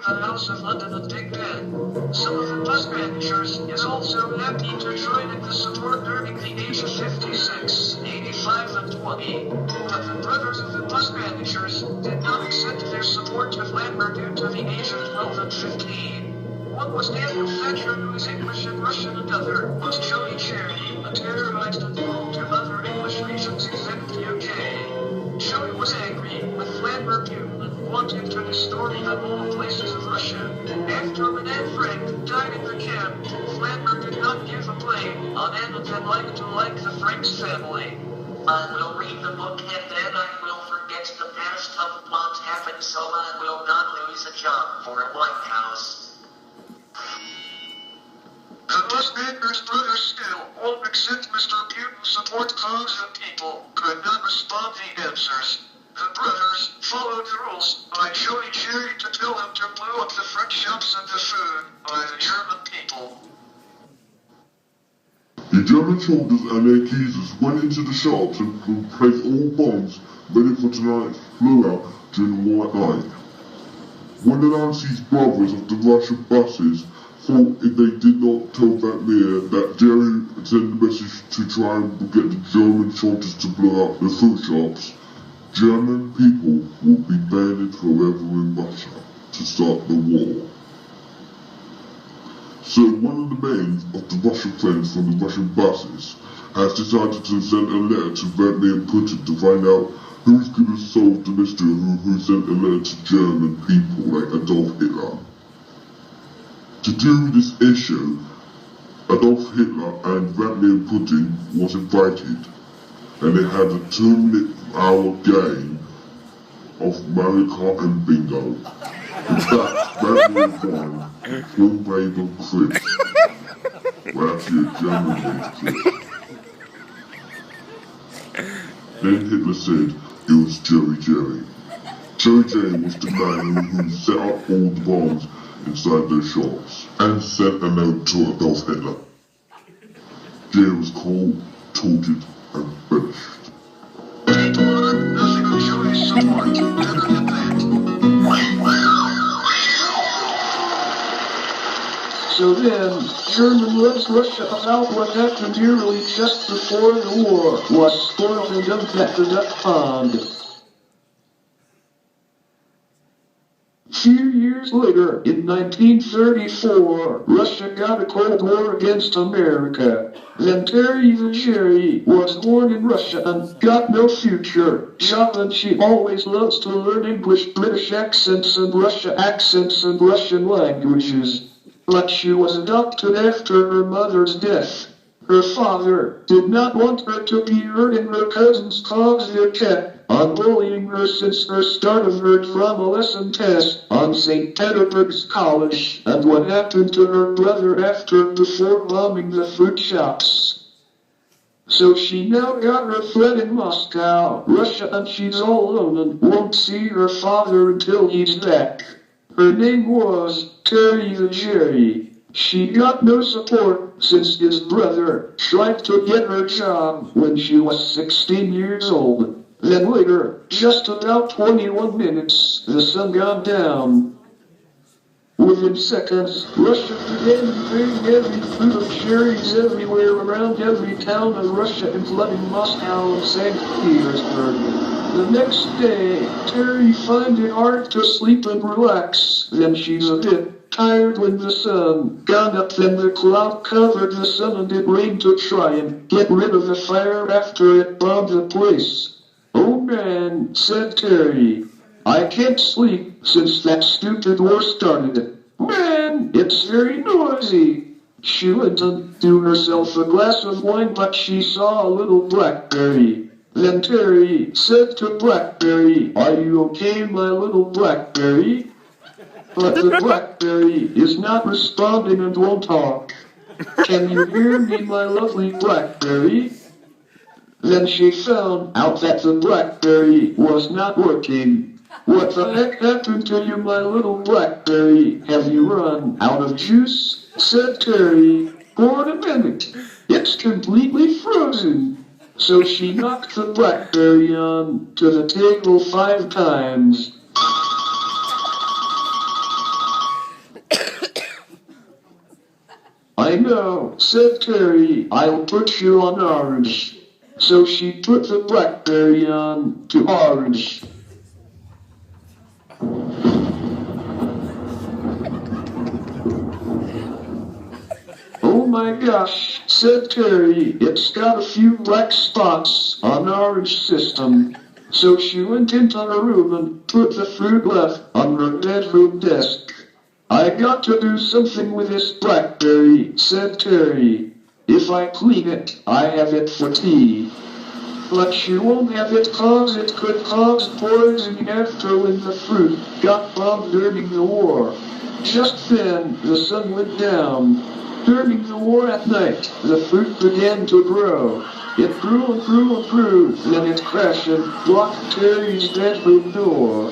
the House of London and Big Ben. Some of the Buskranchers is also happy to join in the support during the age of 56, 85 and 20. But the brothers of the Buskranchers did not accept their support of Vladimir due to the age of 12 and 15. One was Daniel Thatcher, who is English and Russian, and other was Joey Cherry, a terrorized and moved to other English regions except the UK. Joey was angry with Vladimir Putin and wanted to destroy the whole places of Russia. After Madame Frank died in the camp, Vladimir did not give a blame on anyone that liked to like the Franks family. I will read the book and then I will forget the past of what happened so I will not lose a job for a White House. The Buskranchers' brothers still won't accept Mr. Putin's support cause the people could not respond the answers. The brothers followed the rules by Joey Cherry to tell him to blow up the French shops and the food by the German people. The German soldiers and their accusers went into the shops and placed all bombs ready for tonight's blowout during the White Night. When the Nancy's brothers of the Russian buses thought if they did not tell Vladimir that Jerry sent a message to try and get the German soldiers to blow up the food shops, German people would be banned forever in Russia to start the war. So one of the men of the Russian friends from the Russian buses has decided to send a letter to Vladimir Putin to find out who's going to solve the mystery of who sent a letter to German people like Adolf Hitler. To do with this issue, Adolf Hitler and Vladimir Putin was invited, and they had a 2-hour game of Mario Kart and Bingo. In fact, Vladimir won full brave of Chris. Well, actually a German named Chris. Then Hitler said it was Joey Jerry. Joey Jerry was the man who set up all the bombs inside their shops and sent a note to Adolf Hitler. Jerry was cold, tortured, and finished. People learned nothing of Joey's support after the event. So then, German left Russia about what happened nearly just before the war was spoiled and dumped at the duck pond. Few years later, in 1934, Russia got a Cold War against America. Then Terry the Cherry was born in Russia and got no future job, and she always loves to learn English, British accents and Russian languages. But she was adopted after her mother's death. Her father did not want her to be hurting her cousins cause they kept on bullying her since her start of her drama lesson test on St. Petersburg's College and what happened to her brother after before bombing the fruit shops. So she now got her flat in Moscow, Russia, and she's all alone and won't see her father until he's back. Her name was Terry the Cherry. She got no support since his brother tried to get her job when she was 16 years old. Then later, just about 21 minutes, the sun got down. Within seconds, Russia began invading every fruit of cherries everywhere around every town of Russia, including Moscow and St. Petersburg. The next day, Terry finds it hard to sleep and relax. Then she's a bit tired when the sun got up, then the cloud covered the sun and it rained to try and get rid of the fire after it bombed the place. "Oh man," said Terry, "I can't sleep since that stupid war started. Man, it's very noisy." She went and threw herself a glass of wine, but she saw a little blackberry. Then Terry said to Blackberry, "Are you okay, my little blackberry?" But the blackberry is not responding and won't talk. "Can you hear me, my lovely blackberry?" Then she found out that the blackberry was not working. "What the heck happened to you, my little blackberry? Have you run out of juice?" said Terry. "Wait a minute, it's completely frozen." So she knocked the blackberry on to the table 5 times. I know, said Terry. I'll put you on orange. So she put the Blackberry on to orange. Oh my gosh, said Terry, it's got a few black spots on orange system. So she went into her room and put the fruit left on her bedroom desk. I got to do something with this Blackberry, said Terry. If I clean it, I have it for tea. But she won't have it cause it could cause poisoning after when the fruit got bombed during the war. Just then, the sun went down. During the war at night, the fruit began to grow. It grew and grew and grew, then it crashed and blocked Terry's bedroom door.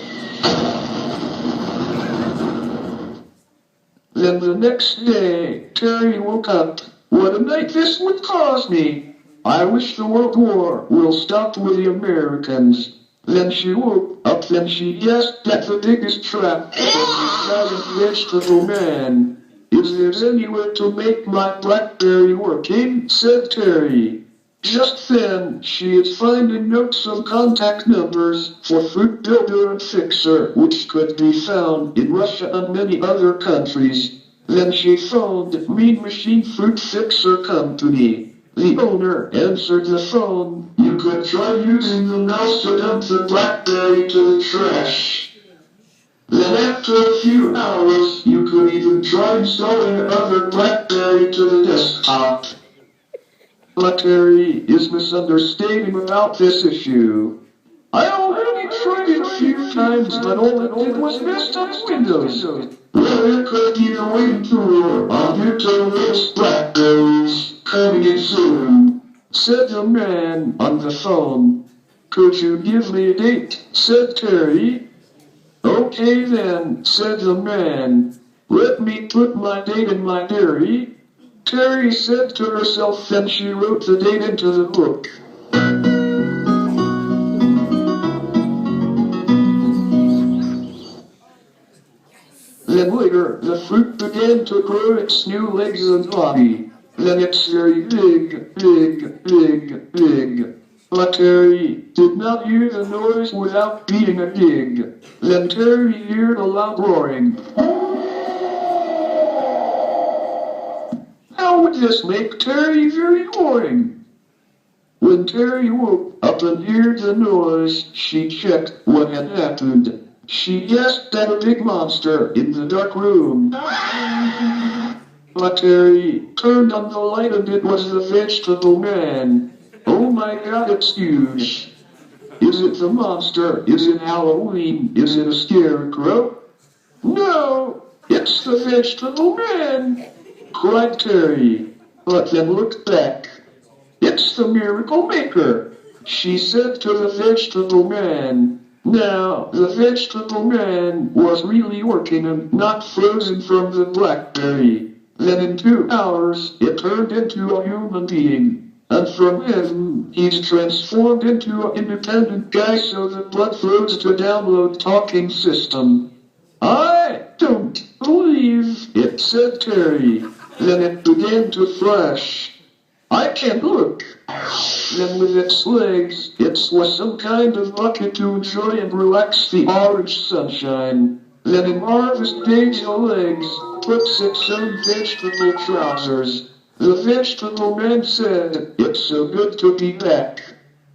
Then the next day, Terry woke up. What a night this would cause me! I wish the World War will stop with the Americans. Then she woke up, then she guessed at the biggest trap was the giant vegetable man. Is there anywhere to make my Blackberry working? Said Terry. Just then, she is finding notes and contact numbers for Fruit Builder and Fixer, which could be found in Russia and many other countries. Then she phoned Mean Machine Fruit Fixer Company. The owner answered the phone. You could try using the mouse to dump the Blackberry to the trash. Then after a few hours, you could even try installing another Blackberry to the desktop. But Terry is misunderstanding about this issue. I already tried it a few times, but all it did was mess up Windows. Well, there could be a way to on your latest Blackberries coming in soon, said the man on the phone. Could you give me a date? Said Terry. Okay then, said the man. Let me put my date in my diary. Terry said to herself, then she wrote the date into the book. Then later, the fruit began to grow its new legs and body. Then it's very big, big, big, big. But Terry did not hear the noise without beating a dig. Then Terry heard a loud roaring. How would this make Terry very boring? When Terry woke up and heard the noise, she checked what had happened. She guessed at a big monster in the dark room. But Terry turned on the light and it was the vegetable man. Oh my god, it's huge. Is it the monster? Is it Halloween? Is it a scarecrow? No, it's the vegetable man, cried Terry, but then looked back. It's the miracle maker, she said to the vegetable man. Now, the vegetable man was really working and not frozen from the Blackberry. Then in 2 hours, it turned into a human being. And from him, he's transformed into an independent guy so the blood flows to download talking system. I don't believe it, said Terry. Then it began to flash. I can't look. Then with its legs, it was some kind of bucket to enjoy and relax the orange sunshine. Then in harvest days the legs, puts its own vegetable trousers. The vegetable man said, it's so good to be back.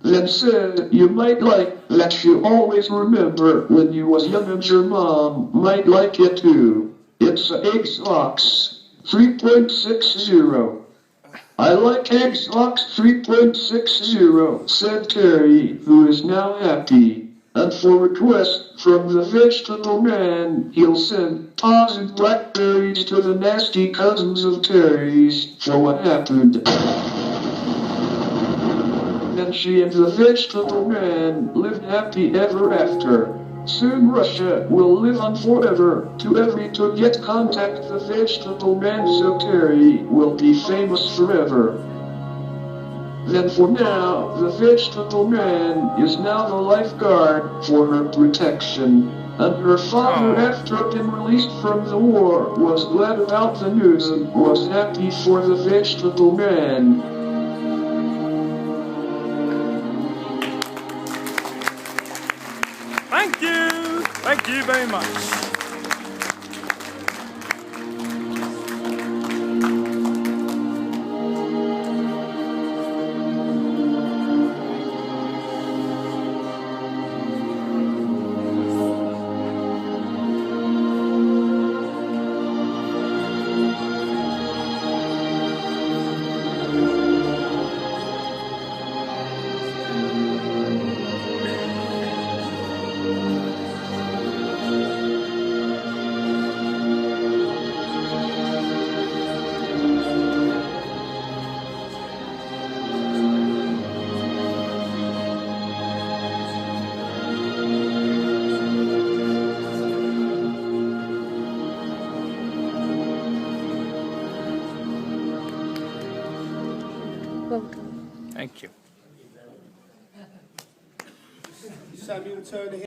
Then said, you might like that you always remember when you was young and your mom might like it too. It's a Xbox 3.60. I like Xbox 3.60, said Terry, who is now happy. And for request from the vegetable man, he'll send pods and blackberries to the nasty cousins of Terry's for what happened. Then she and the vegetable man lived happy ever after. Soon Russia will live on forever, to get contact the vegetable man so Terry will be famous forever. Then for now, the vegetable man is now the lifeguard for her protection. And her father, after being released from the war, was glad about the news and was happy for the vegetable man. Thank you! Thank you very much. Thank you. Samuel Turner.